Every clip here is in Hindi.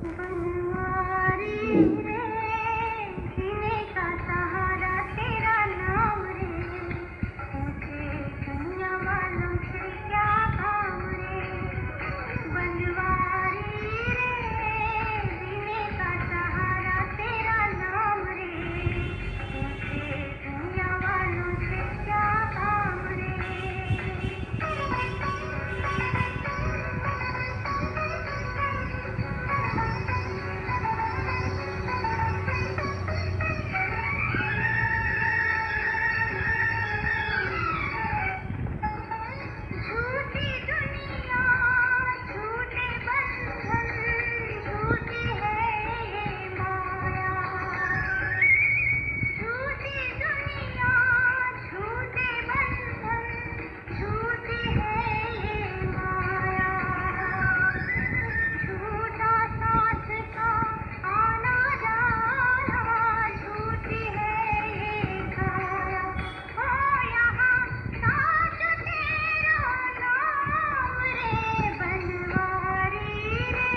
बनवारी रे जीने का सहारा तेरा नाम रे, मुझे दुनिया वालों से क्या काम रे। बनवारी रे जीने का सहारा तेरा नाम रे, मुझे दुनिया वालों से क्या काम रे। झूठी दुनिया झूठे बंधन, झूठी है ये माया। झूठी दुनिया झूठे बंधन, झूठी है ये माया। झूठा साथ का आना जाना, झूठी है ये काया। हो यहाँ साथ तेरा नाम रे, बनवारी रे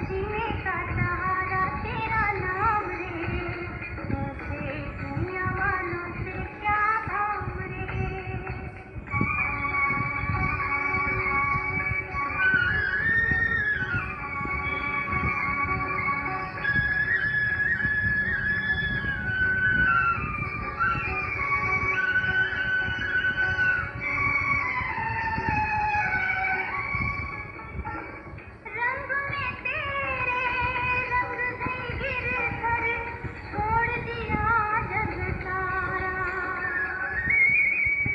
जीने का सहारा तेरा नाम रे, मुझे दुनिया वालों से क्या काम रे। रंग में तेरे रंग गई गिर कर, छोड़ दिया जग सारा।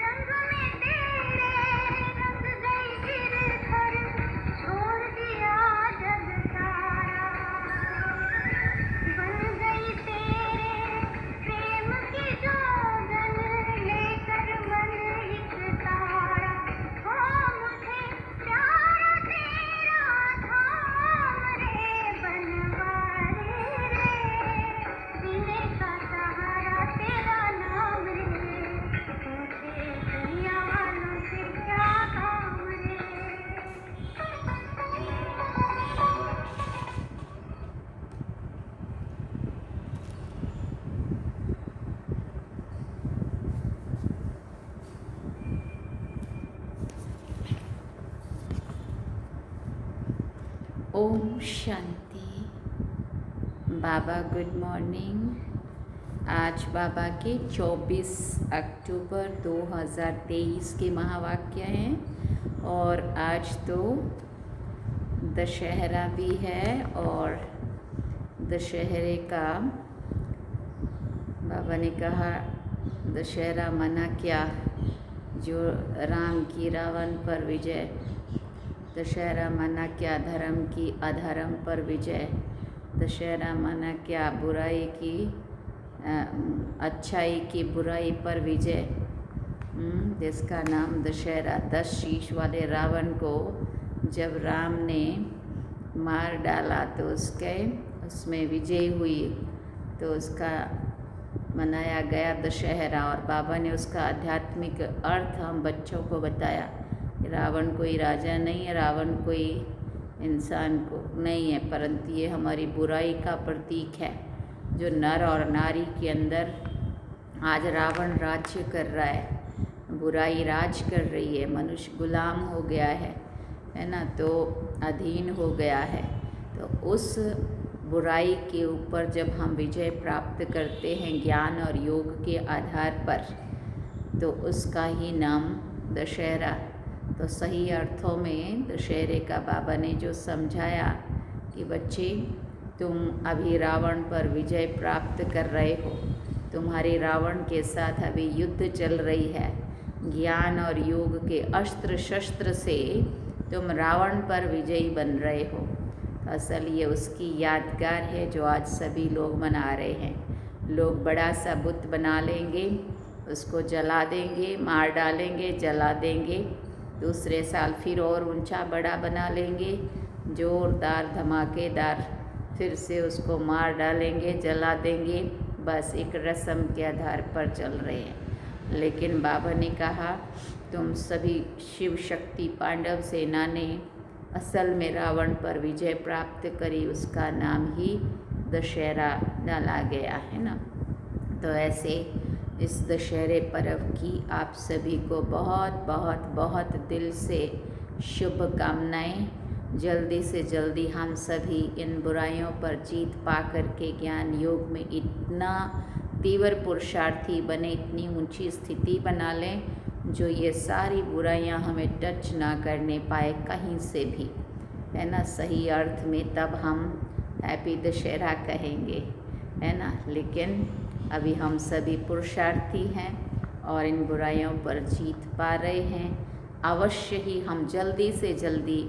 रंग में तेरे रंग गई गिर कर, छोड़ दिया जग सारा। बन गई तेरे प्रेम की जोगन, लेकर मन एक तारा। हो मुझे प्यारा तेरा धाम रे, बनवारी रे जीने का सहारा तेरा नाम रे, मुझे दुनिया वालों से क्या काम रे। ओम शांति। बाबा गुड मॉर्निंग। आज बाबा के 24 अक्टूबर 2023 के महावाक्य हैं और आज तो दशहरा भी है और दशहरे का बाबा ने कहा दशहरा मना क्या, जो राम की रावण पर विजय। दशहरा मना क्या, धर्म की अधर्म पर विजय। दशहरा मना क्या, बुराई की अच्छाई की बुराई पर विजय। जिसका नाम दशहरा, 10 शीश वाले रावण को जब राम ने मार डाला तो उसमें विजय हुई, तो उसका मनाया गया दशहरा। और बाबा ने उसका आध्यात्मिक अर्थ हम बच्चों को बताया। रावण कोई राजा नहीं है, रावण कोई इंसान को नहीं है, परंतु ये हमारी बुराई का प्रतीक है, जो नर और नारी के अंदर आज रावण राज्य कर रहा है, बुराई राज कर रही है, मनुष्य गुलाम हो गया है ना, तो अधीन हो गया है। तो उस बुराई के ऊपर जब हम विजय प्राप्त करते हैं ज्ञान और योग के आधार पर, तो उसका ही नाम दशहरा। तो सही अर्थों में दशहरे का बाबा ने जो समझाया कि बच्चे तुम अभी रावण पर विजय प्राप्त कर रहे हो, तुम्हारे रावण के साथ अभी युद्ध चल रही है, ज्ञान और योग के अस्त्र शस्त्र से तुम रावण पर विजयी बन रहे हो। असल ये उसकी यादगार है जो आज सभी लोग मना रहे हैं। लोग बड़ा सा बुत बना लेंगे, उसको जला देंगे, मार डालेंगे, जला देंगे, दूसरे साल फिर और ऊंचा बड़ा बना लेंगे, ज़ोरदार धमाकेदार, फिर से उसको मार डालेंगे, जला देंगे। बस एक रस्म के आधार पर चल रहे हैं। लेकिन बाबा ने कहा तुम सभी शिव शक्ति पांडव सेना ने असल में रावण पर विजय प्राप्त करी, उसका नाम ही दशहरा डाला गया है ना। तो ऐसे इस दशहरे पर्व की आप सभी को बहुत बहुत बहुत दिल से शुभकामनाएं। जल्दी से जल्दी हम सभी इन बुराइयों पर जीत पा कर के ज्ञान योग में इतना तीव्र पुरुषार्थी बने, इतनी ऊंची स्थिति बना लें जो ये सारी बुराइयां हमें टच ना करने पाए कहीं से भी, है ना। सही अर्थ में तब हम हैप्पी दशहरा कहेंगे, है ना। लेकिन अभी हम सभी पुरुषार्थी हैं और इन बुराइयों पर जीत पा रहे हैं। अवश्य ही हम जल्दी से जल्दी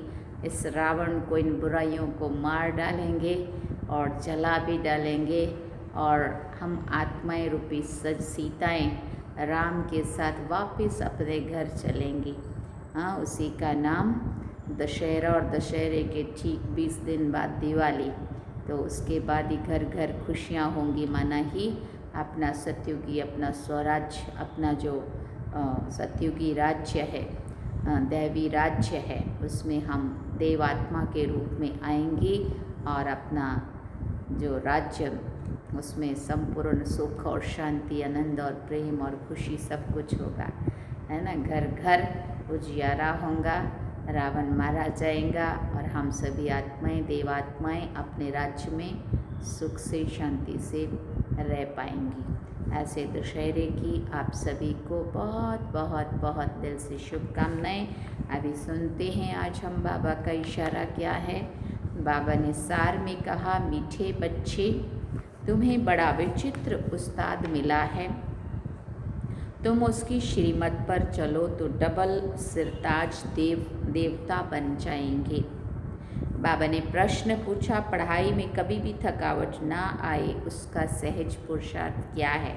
इस रावण को, इन बुराइयों को मार डालेंगे और जला भी डालेंगे, और हम आत्माएं रूपी सज सीताएँ राम के साथ वापस अपने घर चलेंगी। हाँ, उसी का नाम दशहरा, और दशहरे के ठीक 20 दिन बाद दिवाली। तो उसके बाद ही घर घर खुशियाँ होंगी, माना ही अपना सत्युगी, अपना स्वराज्य, अपना जो सत्युगी राज्य है, दैवी राज्य है, उसमें हम देवात्मा के रूप में आएंगी और अपना जो राज्य, उसमें संपूर्ण सुख और शांति, आनंद और प्रेम और खुशी सब कुछ होगा, है ना। घर घर उजियारा होगा, रावण मारा जाएगा और हम सभी आत्माएं, देवात्माएं अपने राज्य में सुख से, शांति से रह पाएंगी। ऐसे दशहरे की आप सभी को बहुत बहुत बहुत दिल से शुभकामनाएं। अभी सुनते हैं आज हम बाबा का इशारा क्या है। बाबा ने सार में कहा, मीठे बच्चे, तुम्हें बड़ा विचित्र उस्ताद मिला है। तुम उसकी श्रीमत पर चलो तो डबल सिरताज देवता बन जाएंगे। बाबा ने प्रश्न पूछा, पढ़ाई में कभी भी थकावट ना आए उसका सहज पुरुषार्थ क्या है।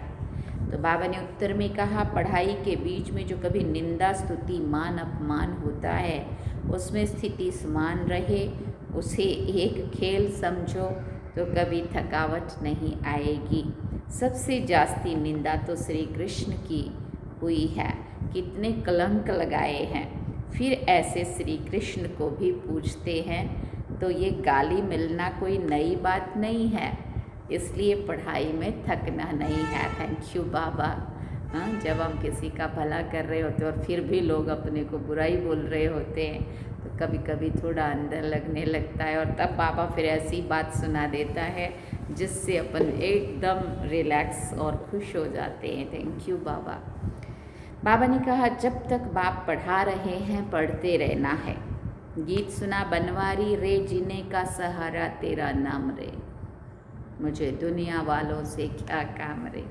तो बाबा ने उत्तर में कहा, पढ़ाई के बीच में जो कभी निंदा, स्तुति, मान अपमान होता है उसमें स्थिति समान रहे, उसे एक खेल समझो तो कभी थकावट नहीं आएगी। सबसे जास्ती निंदा तो श्री कृष्ण की हुई है, कितने कलंक लगाए हैं। फिर ऐसे श्री कृष्ण को भी पूछते हैं, तो ये गाली मिलना कोई नई बात नहीं है, इसलिए पढ़ाई में थकना नहीं है। थैंक यू बाबा। हाँ, जब हम किसी का भला कर रहे होते हैं और फिर भी लोग अपने को बुराई बोल रहे होते हैं तो कभी कभी थोड़ा अंदर लगने लगता है, और तब बाबा फिर ऐसी बात सुना देता है जिससे अपन एकदम रिलैक्स और खुश हो जाते हैं। थैंक यू बाबा। बाबा ने कहा, जब तक बाप पढ़ा रहे हैं पढ़ते रहना है। गीत सुना बनवारी रे, जीने का सहारा तेरा नाम रे, मुझे दुनिया वालों से क्या काम रे।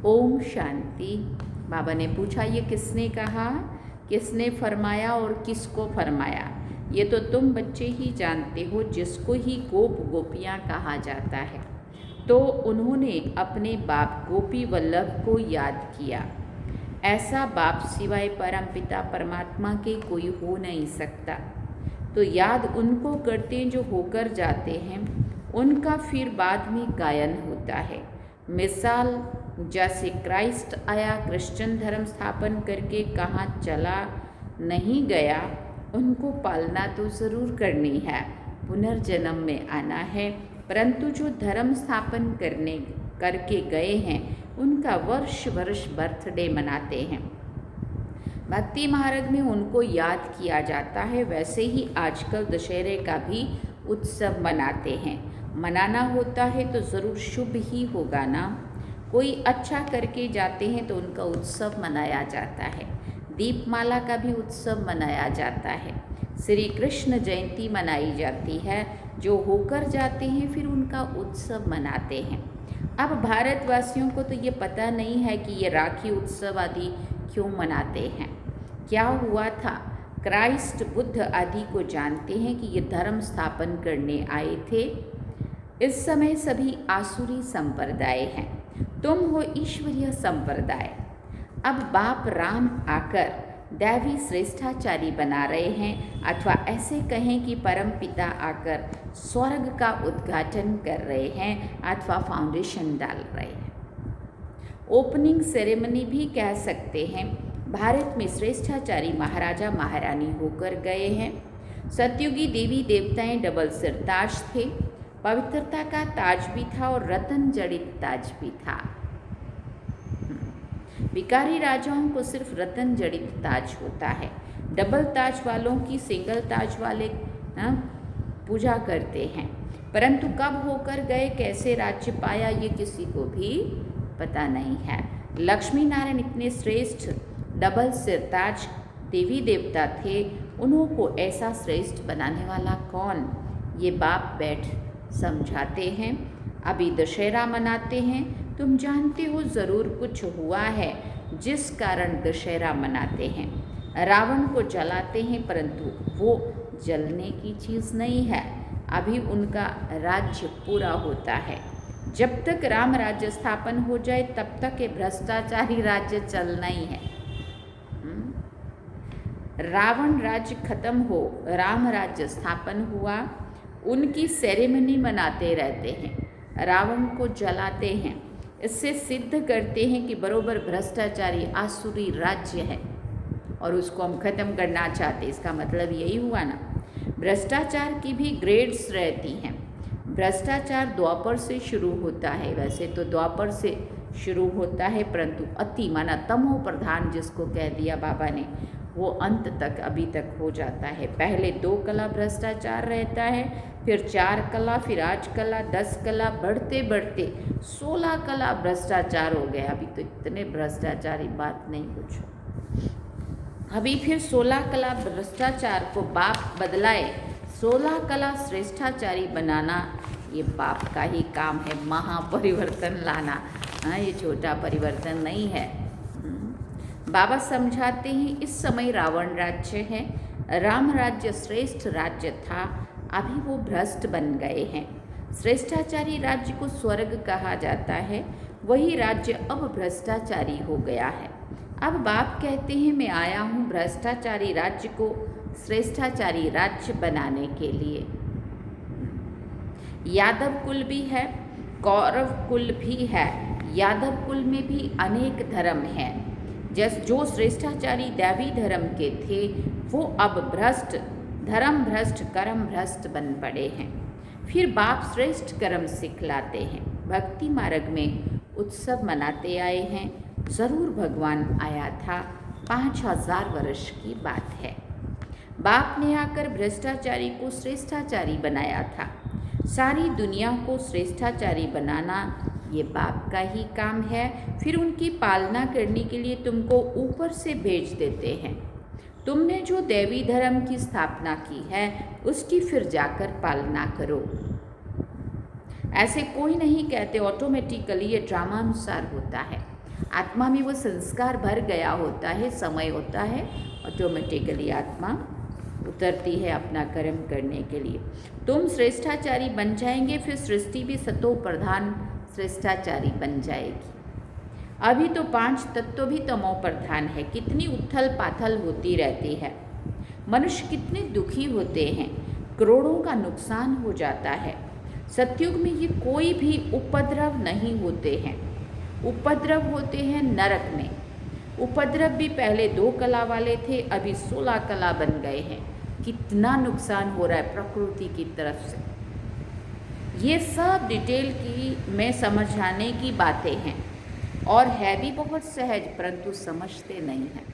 ओम शांति। बाबा ने पूछा, ये किसने कहा, किसने फरमाया और किसको फरमाया? ये तो तुम बच्चे ही जानते हो, जिसको ही गोप गोपियाँ कहा जाता है। तो उन्होंने अपने बाप गोपी वल्लभ को याद किया। ऐसा बाप सिवाय परमपिता परमात्मा के कोई हो नहीं सकता। तो याद उनको करते जो होकर जाते हैं, उनका फिर बाद में गायन होता है। मिसाल जैसे क्राइस्ट आया, क्रिश्चियन धर्म स्थापन करके कहाँ चला नहीं गया, उनको पालना तो ज़रूर करनी है, पुनर्जन्म में आना है। परंतु जो धर्म स्थापन करके गए हैं उनका वर्ष वर्ष बर्थडे मनाते हैं। भक्ति महारग में उनको याद किया जाता है। वैसे ही आजकल दशहरे का भी उत्सव मनाते हैं। मनाना होता है तो ज़रूर शुभ ही होगा ना। कोई अच्छा करके जाते हैं तो उनका उत्सव मनाया जाता है। दीपमाला का भी उत्सव मनाया जाता है। श्री कृष्ण जयंती मनाई जाती है। जो होकर जाते हैं फिर उनका उत्सव मनाते हैं। अब भारतवासियों को तो ये पता नहीं है कि ये राखी उत्सव आदि क्यों मनाते हैं। क्या हुआ था, क्राइस्ट बुद्ध आदि को जानते हैं कि ये धर्म स्थापन करने आए थे। इस समय सभी आसुरी संप्रदाय हैं, तुम हो ईश्वरीय संप्रदाय। अब बाप राम आकर दैवी श्रेष्ठाचारी बना रहे हैं, अथवा ऐसे कहें कि परम पिता आकर स्वर्ग का उद्घाटन कर रहे हैं अथवा फाउंडेशन डाल रहे हैं। ओपनिंग सेरेमनी भी कह सकते हैं। भारत में श्रेष्ठाचारी महाराजा महारानी होकर गए हैं। सतयुगी देवी देवताएं डबल सिर ताज थे। पवित्रता का ताज भी था और रतन जड़ित ताज भी था। भिखारी राजाओं को सिर्फ रतन जड़ित ताज होता है। डबल ताज वालों की सिंगल ताज वाले पूजा करते हैं, परंतु कब होकर गए, कैसे राज्य पाया, ये किसी को भी पता नहीं है। लक्ष्मी नारायण इतने श्रेष्ठ डबल सिर ताज देवी देवता थे, उन्हों को ऐसा श्रेष्ठ बनाने वाला कौन, ये बाप बैठ समझाते हैं। अभी दशहरा मनाते हैं, तुम जानते हो ज़रूर कुछ हुआ है जिस कारण दशहरा मनाते हैं। रावण को जलाते हैं, परंतु वो जलने की चीज़ नहीं है, अभी उनका राज्य पूरा होता है। जब तक राम राज्य स्थापन हो जाए तब तक ये भ्रष्टाचारी राज्य चलना ही है। रावण राज्य खत्म हो, राम राज्य स्थापन हुआ, उनकी सेरेमनी मनाते रहते हैं, रावण को जलाते हैं, इससे सिद्ध करते हैं कि बरोबर भ्रष्टाचारी आसुरी राज्य है और उसको हम खत्म करना चाहते। इसका मतलब यही हुआ ना। भ्रष्टाचार की भी ग्रेड्स रहती हैं। भ्रष्टाचार द्वापर से शुरू होता है, वैसे तो द्वापर से शुरू होता है, परंतु अति माना तमो प्रधान जिसको कह दिया बाबा ने, वो अंत तक अभी तक हो जाता है। पहले 2 कला भ्रष्टाचार रहता है, फिर 4 कला, फिर 8 कला, 10 कला, बढ़ते बढ़ते 16 कला भ्रष्टाचार हो गया। अभी तो इतने भ्रष्टाचारी बात नहीं पूछो। अभी फिर 16 कला भ्रष्टाचार को बाप बदलाए, 16 कला श्रेष्ठाचारी बनाना ये बाप का ही काम है, महापरिवर्तन लाना। हाँ, ये छोटा परिवर्तन नहीं है। बाबा समझाते हैं इस समय रावण राज्य है, राम राज्य श्रेष्ठ राज्य था, अभी वो भ्रष्ट बन गए हैं। श्रेष्ठाचारी राज्य को स्वर्ग कहा जाता है, वही राज्य अब भ्रष्टाचारी हो गया है। अब बाप कहते हैं मैं आया हूँ भ्रष्टाचारी राज्य को श्रेष्ठाचारी राज्य बनाने के लिए। यादव कुल भी है, कौरव कुल भी है। यादव कुल में भी अनेक धर्म हैं। जो श्रेष्ठाचारी दैवी धर्म के थे वो अब भ्रष्ट, धर्म भ्रष्ट, कर्म भ्रष्ट बन पड़े हैं। फिर बाप श्रेष्ठ कर्म सिखलाते हैं। भक्ति मार्ग में उत्सव मनाते आए हैं। ज़रूर भगवान आया था, 5000 वर्ष की बात है। बाप ने आकर भ्रष्टाचारी को श्रेष्ठाचारी बनाया था। सारी दुनिया को श्रेष्ठाचारी बनाना ये बाप का ही काम है। फिर उनकी पालना करने के लिए तुमको ऊपर से भेज देते हैं। तुमने जो देवी धर्म की स्थापना की है उसकी फिर जाकर पालना करो। ऐसे कोई नहीं कहते ऑटोमेटिकली, ये ड्रामानुसार होता है। आत्मा में वो संस्कार भर गया होता है, समय होता है, ऑटोमेटिकली आत्मा उतरती है अपना कर्म करने के लिए। तुम श्रेष्ठाचारी बन जाएंगे, फिर सृष्टि भी सतो प्रधान श्रेष्ठाचारी बन जाएगी। अभी तो 5 तत्व भी तमो प्रधान है। कितनी उथल पाथल होती रहती है, मनुष्य कितने दुखी होते हैं, करोड़ों का नुकसान हो जाता है। सतयुग में ये कोई भी उपद्रव नहीं होते हैं। उपद्रव होते हैं नरक में। उपद्रव भी पहले 2 कला वाले थे, अभी 16 कला बन गए हैं। कितना नुकसान हो रहा है प्रकृति की तरफ से। ये सब डिटेल की में समझाने की बातें हैं और है भी बहुत सहज, परंतु समझते नहीं हैं,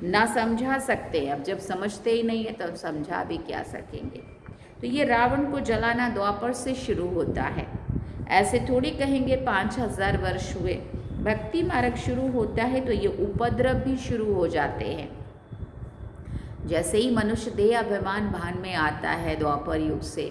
ना समझा सकते। अब जब समझते ही नहीं है तब समझा भी क्या सकेंगे। तो ये रावण को जलाना द्वापर से शुरू होता है। ऐसे थोड़ी कहेंगे 5000 वर्ष हुए। भक्ति मार्ग शुरू होता है तो ये उपद्रव भी शुरू हो जाते हैं। जैसे ही मनुष्य देह अभिमान भान में आता है द्वापर युग से,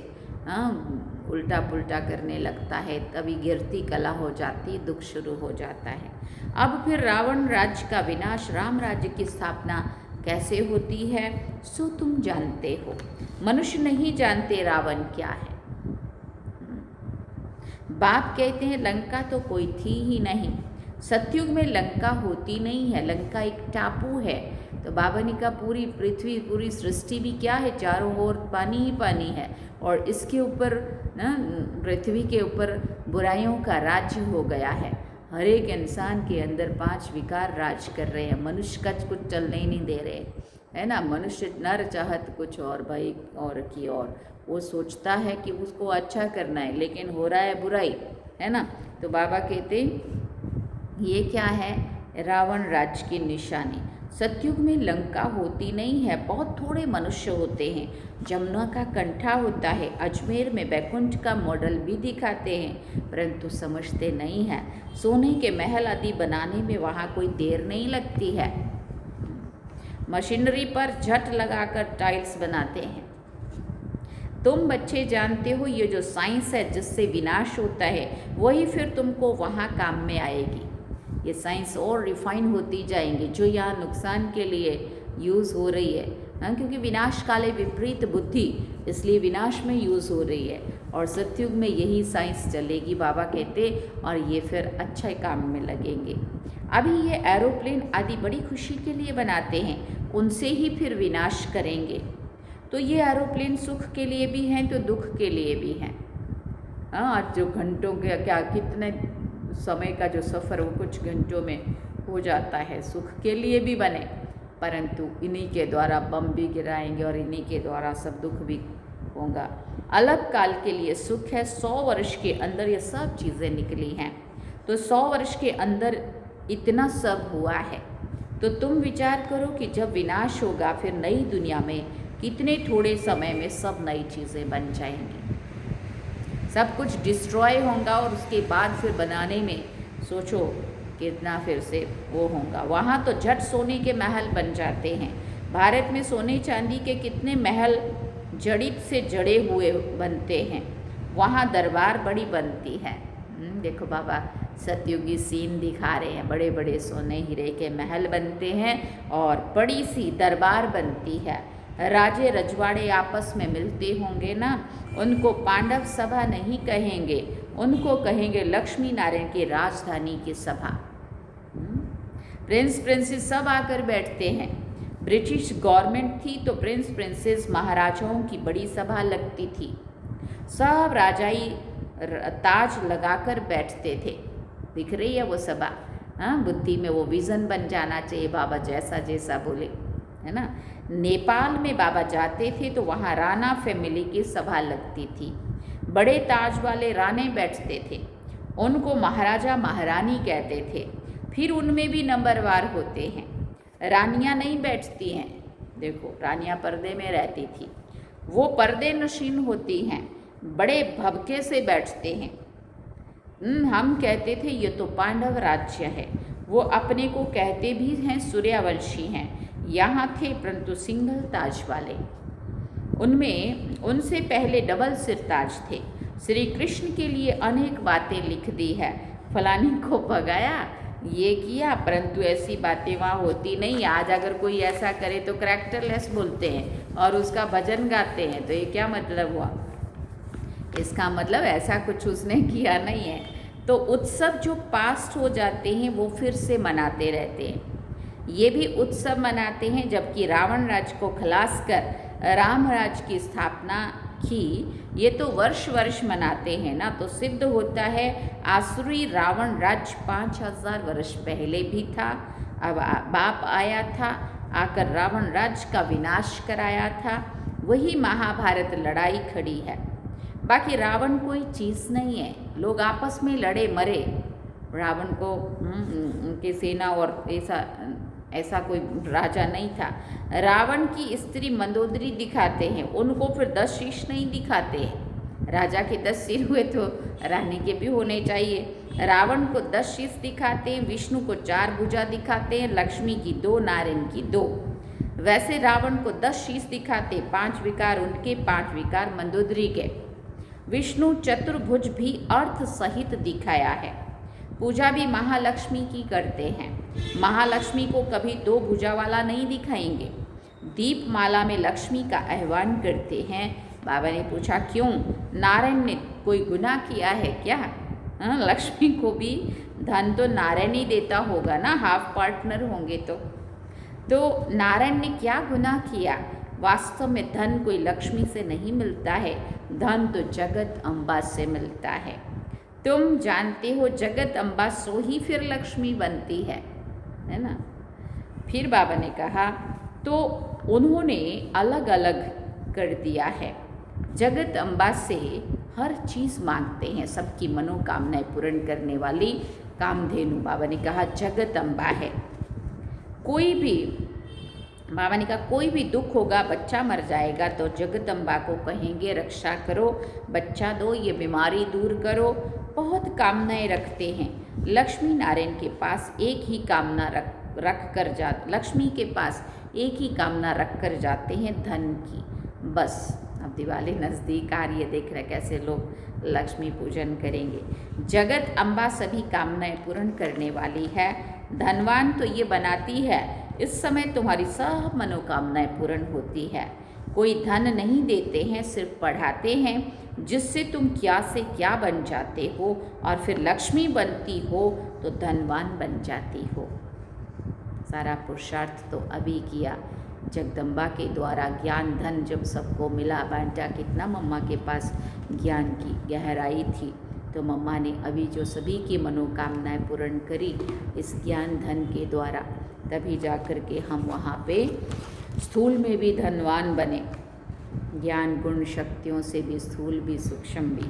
उल्टा पुल्टा करने लगता है, तभी गिरती कला हो जाती, दुख शुरू हो जाता है। अब फिर रावण राज्य का विनाश, राम राज्य की स्थापना कैसे होती है सो तुम जानते हो। मनुष्य नहीं जानते रावण क्या है। बाप कहते हैं लंका तो कोई थी ही नहीं। सतयुग में लंका होती नहीं है, लंका एक टापू है। तो बाबा ने कहा पूरी पृथ्वी, पूरी सृष्टि भी क्या है, चारों ओर पानी ही पानी है और इसके ऊपर ना, पृथ्वी के ऊपर बुराइयों का राज्य हो गया है। हर एक इंसान के अंदर 5 विकार राज कर रहे हैं। मनुष्य का कुछ चलने ही नहीं दे रहे, है ना। मनुष्य नर चाहत कुछ और भाई और की और, वो सोचता है कि उसको अच्छा करना है लेकिन हो रहा है बुराई, है ना। तो बाबा कहते ये क्या है, रावण राज्य की निशानी। सतयुग में लंका होती नहीं है, बहुत थोड़े मनुष्य होते हैं। जमुना का कंठा होता है, अजमेर में बैकुंठ का मॉडल भी दिखाते हैं, परंतु समझते नहीं हैं। सोने के महल आदि बनाने में वहाँ कोई देर नहीं लगती है, मशीनरी पर झट लगाकर टाइल्स बनाते हैं। तुम बच्चे जानते हो ये जो साइंस है जिससे विनाश होता है, वही फिर तुमको वहाँ काम में आएगी। ये साइंस और रिफाइन होती जाएंगी जो यहाँ नुकसान के लिए यूज़ हो रही है, हाँ, क्योंकि विनाश काले विपरीत बुद्धि, इसलिए विनाश में यूज़ हो रही है। और सतयुग में यही साइंस चलेगी बाबा कहते, और ये फिर अच्छे काम में लगेंगे। अभी ये एरोप्लेन आदि बड़ी खुशी के लिए बनाते हैं, उनसे ही फिर विनाश करेंगे। तो ये एरोप्लेन सुख के लिए भी हैं तो दुख के लिए भी हैं। हाँ, जो घंटों के क्या कितने समय का जो सफ़र वो कुछ घंटों में हो जाता है, सुख के लिए भी बने, परंतु इन्हीं के द्वारा बम भी गिराएंगे और इन्हीं के द्वारा सब दुख भी होगा। अलग काल के लिए सुख है, 100 वर्ष के अंदर ये सब चीज़ें निकली हैं। तो 100 वर्ष के अंदर इतना सब हुआ है। तो तुम विचार करो कि जब विनाश होगा फिर नई दुनिया में कितने थोड़े समय में सब नई चीज़ें बन जाएंगी, सब कुछ डिस्ट्रॉय होगा और उसके बाद फिर बनाने में सोचो कितना फिर से वो होगा। वहाँ तो झट सोने के महल बन जाते हैं। भारत में सोने चांदी के कितने महल जड़ित से जड़े हुए बनते हैं, वहाँ दरबार बड़ी बनती है। देखो बाबा सतयुगी सीन दिखा रहे हैं, बड़े बड़े सोने हीरे के महल बनते हैं और बड़ी सी दरबार बनती है। राजे रजवाड़े आपस में मिलते होंगे ना, उनको पांडव सभा नहीं कहेंगे, उनको कहेंगे लक्ष्मी नारायण की राजधानी की सभा। प्रिंस प्रिंसेस सब आकर बैठते हैं। ब्रिटिश गवर्नमेंट थी तो प्रिंस प्रिंसेस महाराजाओं की बड़ी सभा लगती थी, सब राजाई ताज लगाकर बैठते थे। दिख रही है वो सभा, हाँ, बुद्धि में वो विज़न बन जाना चाहिए, बाबा जैसा जैसा बोले, है ना। नेपाल में बाबा जाते थे तो वहाँ राणा फैमिली की सभा लगती थी, बड़े ताज वाले राणे बैठते थे, उनको महाराजा महारानी कहते थे। फिर उनमें भी नंबरवार होते हैं, रानियाँ नहीं बैठती हैं। देखो रानियाँ पर्दे में रहती थी, वो पर्दे नशीन होती हैं, बड़े भभके से बैठते हैं। हम कहते थे ये तो पांडव राज्य है, वो अपने को कहते भी हैं सूर्यवंशी हैं। यहाँ थे परंतु सिंगल ताज वाले, उनमें उनसे पहले डबल सिर ताज थे। श्री कृष्ण के लिए अनेक बातें लिख दी है, फलाने को भगाया, ये किया, परंतु ऐसी बातें वहाँ होती नहीं। आज अगर कोई ऐसा करे तो कैरेक्टरलेस बोलते हैं और उसका भजन गाते हैं, तो ये क्या मतलब हुआ? इसका मतलब ऐसा कुछ उसने किया नहीं है। तो उत्सव जो पास्ट हो जाते हैं वो फिर से मनाते रहते हैं। ये भी उत्सव मनाते हैं, जबकि रावण राज्य को खलास कर राम राज्य की स्थापना की, ये तो वर्ष वर्ष मनाते हैं ना। तो सिद्ध होता है आसुरी रावण राज्य 5000 वर्ष पहले भी था। अब बाप आया था, आकर रावण राज्य का विनाश कराया था। वही महाभारत लड़ाई खड़ी है। बाकी रावण कोई चीज़ नहीं है, लोग आपस में लड़े मरे। रावण को उनकी सेना और ऐसा कोई राजा नहीं था। रावण की स्त्री मंदोदरी दिखाते हैं, उनको फिर 10 शीश नहीं दिखाते हैं। राजा के 10 सिर हुए तो रानी के भी होने चाहिए। रावण को 10 शीश दिखाते हैं, विष्णु को 4 भुजा दिखाते हैं, लक्ष्मी की 2, नारायण की 2। वैसे रावण को 10 शीश दिखाते, 5 विकार उनके, 5 विकार मंदोदरी के। विष्णु चतुर्भुज भी अर्थ सहित दिखाया है। पूजा भी महालक्ष्मी की करते हैं। महालक्ष्मी को कभी 2 भुजा वाला नहीं दिखाएंगे। दीप माला में लक्ष्मी का आह्वान करते हैं। बाबा ने पूछा क्यों? नारायण ने कोई गुनाह किया है क्या? हाँ, लक्ष्मी को भी धन तो नारायण ही देता होगा ना, हाफ पार्टनर होंगे तो नारायण ने क्या गुनाह किया? वास्तव में धन कोई लक्ष्मी से नहीं मिलता है, धन तो जगत अम्बा से मिलता है। तुम जानते हो जगत अम्बा सो ही फिर लक्ष्मी बनती है ना। फिर बाबा ने कहा तो उन्होंने अलग अलग कर दिया है। जगत अम्बा से हर चीज़ मांगते हैं, सबकी मनोकामनाएं पूर्ण करने वाली कामधेनु। बाबा ने कहा जगत अम्बा है। बाबा ने कहा कोई भी दुख होगा, बच्चा मर जाएगा तो जगत अम्बा को कहेंगे रक्षा करो, बच्चा दो, ये बीमारी दूर करो। बहुत कामनाएं रखते हैं। लक्ष्मी नारायण के पास एक ही कामना लक्ष्मी के पास एक ही कामना रख कर जाते हैं, धन की। बस अब दिवाली नज़दीक आ रही है, देख रहे कैसे लोग लक्ष्मी पूजन करेंगे। जगत अम्बा सभी कामनाएं पूर्ण करने वाली है। धनवान तो ये बनाती है, इस समय तुम्हारी सब मनोकामनाएं पूर्ण होती है। कोई धन नहीं देते हैं, सिर्फ पढ़ाते हैं, जिससे तुम क्या से क्या बन जाते हो और फिर लक्ष्मी बनती हो तो धनवान बन जाती हो। सारा पुरुषार्थ तो अभी किया, जगदम्बा के द्वारा ज्ञान धन जब सबको मिला बांटा। कितना मम्मा के पास ज्ञान की गहराई थी, तो मम्मा ने अभी जो सभी की मनोकामनाएं पूर्ण करी इस ज्ञान धन के द्वारा, तभी जाकर के हम वहाँ पे स्थूल में भी धनवान बने, ज्ञान गुण शक्तियों से भी स्थूल भी सूक्ष्म भी।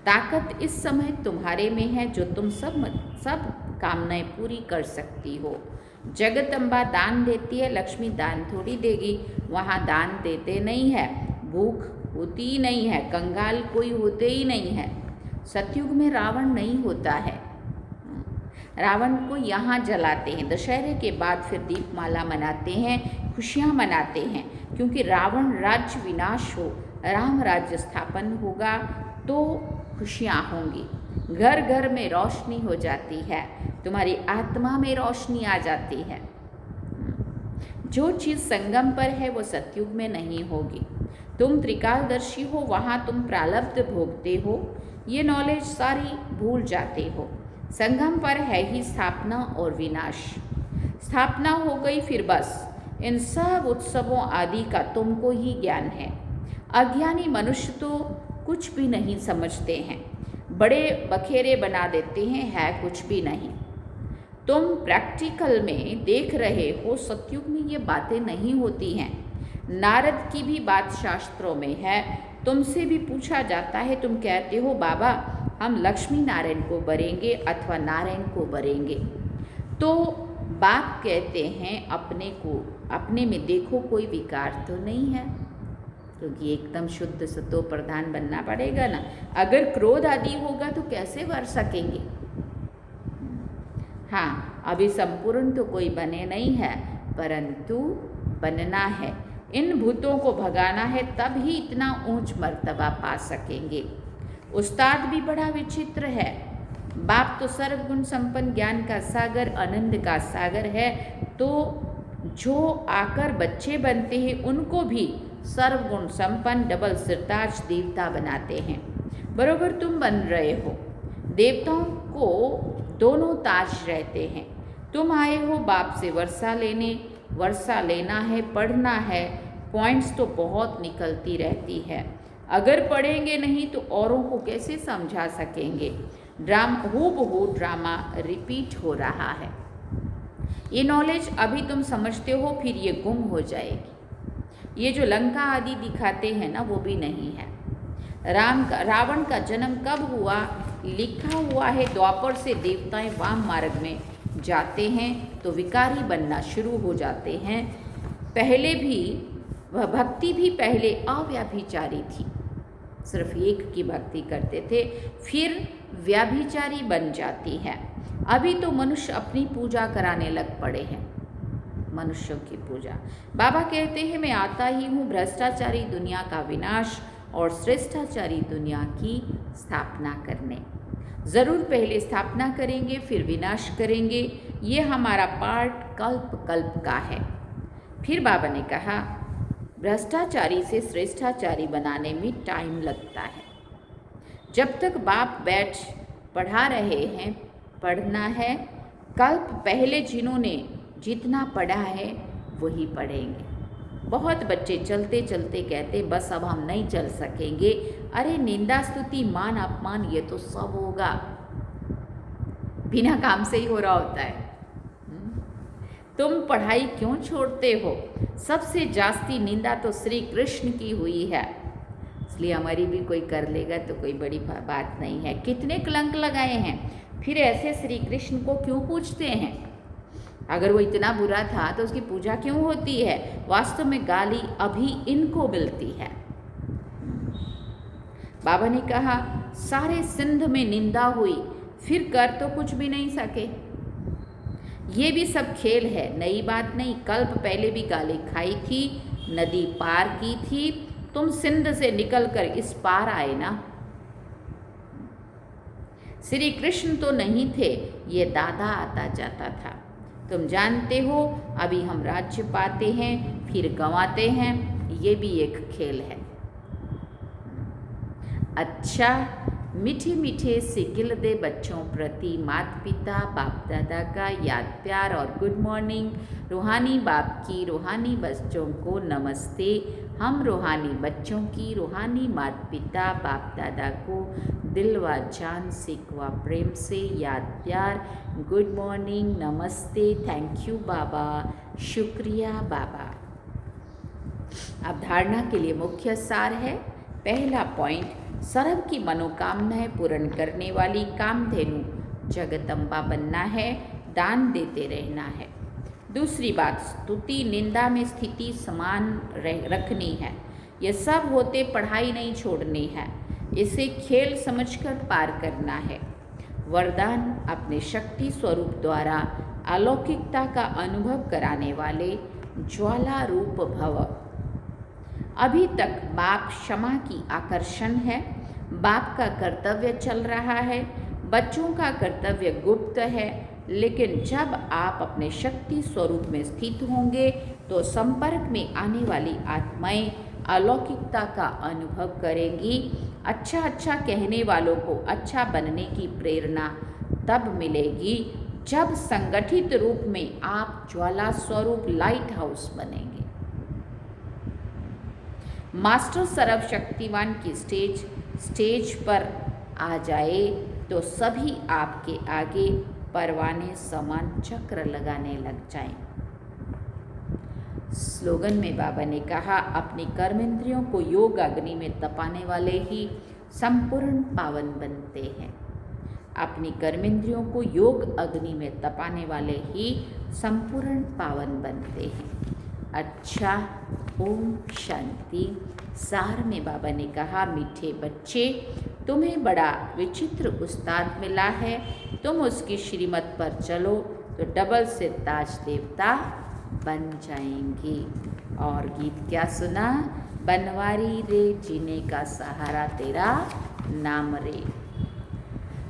ताकत इस समय तुम्हारे में है जो तुम सब कामनाएं पूरी कर सकती हो। जगत अम्बा दान देती है, लक्ष्मी दान थोड़ी देगी, वहाँ दान देते नहीं है, भूख होती ही नहीं है, कंगाल कोई होते ही नहीं है। सतयुग में रावण नहीं होता है, रावण को यहाँ जलाते हैं। दशहरे के बाद फिर दीपमाला मनाते हैं, खुशियाँ मनाते हैं, क्योंकि रावण राज्य विनाश हो, राम राज्य स्थापन होगा तो खुशियाँ होंगी। घर घर में रोशनी हो जाती है, तुम्हारी आत्मा में रोशनी आ जाती है। जो चीज़ संगम पर है वो सतयुग में नहीं होगी। तुम त्रिकालदर्शी हो, वहाँ तुम प्रारब्ध भोगते हो, ये नॉलेज सारी भूल जाते हो। संगम पर है ही स्थापना और विनाश। स्थापना हो गई फिर बस इन सब उत्सवों आदि का तुमको ही ज्ञान है। अज्ञानी मनुष्य तो कुछ भी नहीं समझते हैं, बड़े बखेरे बना देते हैं, है कुछ भी नहीं। तुम प्रैक्टिकल में देख रहे हो, सतयुग में ये बातें नहीं होती हैं। नारद की भी बात शास्त्रों में है, तुमसे भी पूछा जाता है, तुम कहते हो बाबा हम लक्ष्मी नारायण को बरेंगे अथवा नारायण को बरेंगे, तो बाप कहते हैं अपने में देखो कोई विकार तो नहीं है, क्योंकि एकदम शुद्ध सतो प्रधान बनना पड़ेगा ना। अगर क्रोध आदि होगा तो कैसे वर सकेंगे। हाँ, अभी संपूर्ण तो कोई बने नहीं है, परंतु बनना है, इन भूतों को भगाना है, तब ही इतना ऊंच मर्तबा पा सकेंगे। उस्ताद भी बड़ा विचित्र है। बाप तो सर्वगुण संपन्न ज्ञान का सागर, आनंद का सागर है, तो जो आकर बच्चे बनते हैं उनको भी सर्वगुण संपन्न डबल सिरताज देवता बनाते हैं। बरोबर तुम बन रहे हो। देवताओं को दोनों ताज रहते हैं। तुम आए हो बाप से वर्षा लेना है, पढ़ना है, पॉइंट्स तो बहुत निकलती रहती है। अगर पढ़ेंगे नहीं तो औरों को कैसे समझा सकेंगे। हूबहू ड्रामा रिपीट हो रहा है। ये नॉलेज अभी तुम समझते हो, फिर ये गुम हो जाएगी। ये जो लंका आदि दिखाते हैं ना, वो भी नहीं है। रावण का जन्म कब हुआ लिखा हुआ है, द्वापर से देवताएं वाम मार्ग में जाते हैं तो विकारी बनना शुरू हो जाते हैं। पहले भी वह भक्ति भी पहले अव्यभिचारी थी, सिर्फ एक की भक्ति करते थे, फिर व्याभिचारी बन जाती है। अभी तो मनुष्य अपनी पूजा कराने लग पड़े हैं, मनुष्यों की पूजा। बाबा कहते हैं मैं आता ही हूँ भ्रष्टाचारी दुनिया का विनाश और श्रेष्ठाचारी दुनिया की स्थापना करने। ज़रूर पहले स्थापना करेंगे फिर विनाश करेंगे, ये हमारा पार्ट कल्प कल्प का है। फिर बाबा ने कहा भ्रष्टाचारी से श्रेष्ठाचारी बनाने में टाइम लगता है। जब तक बाप बैठ पढ़ा रहे हैं, पढ़ना है। कल्प पहले जिन्होंने जितना पढ़ा है वही पढ़ेंगे। बहुत बच्चे चलते चलते कहते बस अब हम नहीं चल सकेंगे। अरे निंदा स्तुति मान अपमान ये तो सब होगा, बिना काम से ही हो रहा होता है। तो तुम पढ़ाई क्यों छोड़ते हो? सबसे जास्ती निंदा तो श्री कृष्ण की हुई है, इसलिए हमारी भी कोई कर लेगा तो कोई बड़ी बात नहीं है। कितने कलंक लगाए हैं, फिर ऐसे श्री कृष्ण को क्यों पूछते हैं? अगर वो इतना बुरा था तो उसकी पूजा क्यों होती है? वास्तव में गाली अभी इनको मिलती है। बाबा ने कहा, सारे सिंध में निंदा हुई, फिर कर तो कुछ भी नहीं सके। ये भी सब खेल है, नई बात नहीं। कल्प पहले भी गाली खाई थी, नदी पार की थी, तुम सिंध से निकलकर इस पार आए ना। श्री कृष्ण तो नहीं थे, ये दादा आता जाता था। तुम जानते हो, अभी हम राज्य पाते हैं फिर गंवाते हैं, ये भी एक खेल है। अच्छा, मीठे मीठे सिकिल दे बच्चों प्रति माता पिता बाप दादा का याद प्यार और गुड मॉर्निंग। रूहानी बाप की रूहानी बच्चों को नमस्ते। हम रूहानी बच्चों की रूहानी माता पिता बाप दादा को दिल व जान से व प्रेम से याद प्यार, गुड मॉर्निंग, नमस्ते, थैंक यू बाबा, शुक्रिया बाबा। अब धारणा के लिए मुख्य सार है। पहला पॉइंट, सर्व की मनोकामनाएं पूर्ण करने वाली कामधेनु जगदम्बा बनना है, दान देते रहना है। दूसरी बात, स्तुति निंदा में स्थिति समान रखनी है। ये सब होते पढ़ाई नहीं छोड़नी है, इसे खेल समझकर पार करना है। वरदान, अपने शक्ति स्वरूप द्वारा अलौकिकता का अनुभव कराने वाले ज्वाला रूप भव। अभी तक बाप क्षमा की आकर्षण है, बाप का कर्तव्य चल रहा है, बच्चों का कर्तव्य गुप्त है। लेकिन जब आप अपने शक्ति स्वरूप में स्थित होंगे तो संपर्क में आने वाली आत्माएं अलौकिकता का अनुभव करेंगी। अच्छा अच्छा कहने वालों को अच्छा बनने की प्रेरणा तब मिलेगी जब संगठित रूप में आप ज्वाला स्वरूप लाइट हाउस बनेंगे। मास्टर सर्वशक्तिवान की स्टेज पर आ जाए तो सभी आपके आगे परवाने समान चक्र लगाने लग जाएं। स्लोगन में बाबा ने कहा, अपनी कर्मेंद्रियों को योग अग्नि में तपाने वाले ही संपूर्ण पावन बनते हैं। अपनी कर्मेंद्रियों को योग अग्नि में तपाने वाले ही संपूर्ण पावन बनते हैं। अच्छा, ओम शांति। सार में बाबा ने कहा, मीठे बच्चे, तुम्हें बड़ा विचित्र उस्ताद मिला है, तुम उसकी श्रीमत पर चलो तो डबल से ताज देवता बन जाएंगी। और गीत क्या सुना? बनवारी रे जीने का सहारा तेरा नाम रे।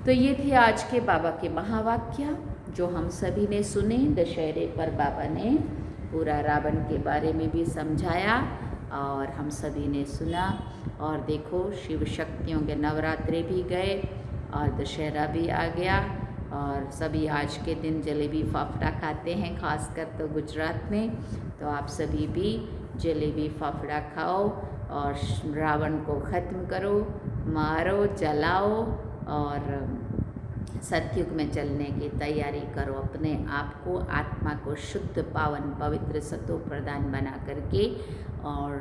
तो ये थे आज के बाबा के महावाक्य जो हम सभी ने सुने। दशहरे पर बाबा ने पूरा रावण के बारे में भी समझाया और हम सभी ने सुना। और देखो, शिव शक्तियों के नवरात्रे भी गए और दशहरा भी आ गया और सभी आज के दिन जलेबी फाफड़ा खाते हैं, खासकर तो गुजरात में। तो आप सभी भी जलेबी फाफड़ा खाओ और रावण को ख़त्म करो, मारो, जलाओ और सतयुग में चलने की तैयारी करो। अपने आप को, आत्मा को शुद्ध, पावन, पवित्र, सतो प्रदान बना करके और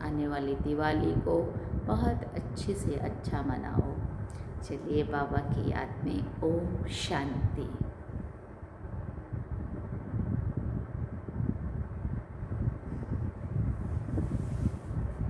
आने वाली दिवाली को बहुत अच्छे से अच्छा मनाओ। चलिए, बाबा की याद में ओम शांति।